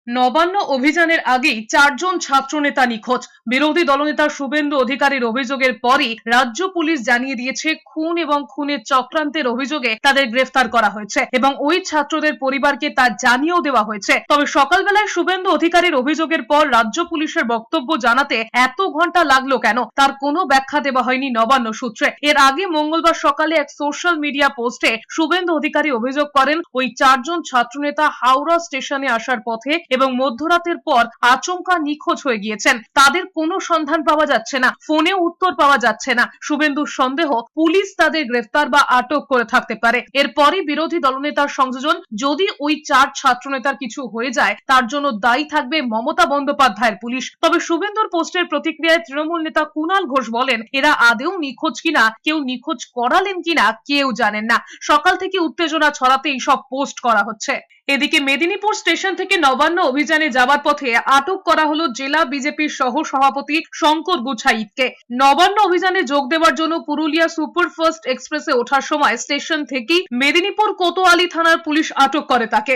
নবান্ন অভিযানের আগেই 4 জন ছাত্রনেতা নিখোঁজ। বিরোধী দলনেতা শুভেন্দু অধিকারীর অভিযোগের পরই রাজ্য পুলিশ জানিয়ে দিয়েছে খুন এবং খুনের চক্রান্তের অভিযোগে তাদের গ্রেফতার করা হয়েছে এবং ওই ছাত্রদের পরিবারকে তা জানিয়েও দেওয়া হয়েছে। তবে সকালবেলায় শুভেন্দু অধিকারীর অভিযোগের পর রাজ্য পুলিশের বক্তব্য জানাতে এত ঘন্টা লাগলো কেন, তার কোনো ব্যাখ্যা দেওয়া হয়নি নবান্ন সূত্রে। এর আগে মঙ্গলবার সকালে এক সোশ্যাল মিডিয়া পোস্টে শুভেন্দু অধিকারী অভিযোগ করেন ওই 4 জন ছাত্রনেতা হাওড়া স্টেশনে আসার পথে এবং মধ্যরাতের পর আচমকা নিখোঁজ হয়ে গিয়েছেন। তাদের কোনো সন্ধান পাওয়া যাচ্ছে না, ফোনেও উত্তর পাওয়া যাচ্ছে না। শুভেন্দুর সন্দেহ পুলিশ তাদের গ্রেফতার বা আটক করে থাকতে পারে। এরপরই বিরোধী দলনেতার সংযোজন, যদি ওই 4 ছাত্রনেতার কিছু হয়ে যায় তার জন্য দায়ী থাকবে মমতা বন্দ্যোপাধ্যায়ের পুলিশ। তবে শুভেন্দুর পোস্টের প্রতিক্রিয়ায় তৃণমূল নেতা কুণাল ঘোষ বলেন, এরা আদেও নিখোঁজ কিনা, কেউ নিখোঁজ করালেন কিনা কেউ জানেন না। সকাল থেকে উত্তেজনা ছড়াতেই সব পোস্ট করা হচ্ছে। এদিকে মেদিনীপুর স্টেশন থেকে নবান্ন অভিযানে যাওয়ার পথে আটক করা হলো জেলা বিজেপির সহ সভাপতি শঙ্কর গুছাইতকে। নবান্ন অভিযানে যোগ দেওয়ার জন্য পুরুলিয়া সুপারফাস্ট এক্সপ্রেসে ওঠার সময় স্টেশন থেকেই মেদিনীপুর কোতোয়ালি থানার পুলিশ আটক করে তাকে।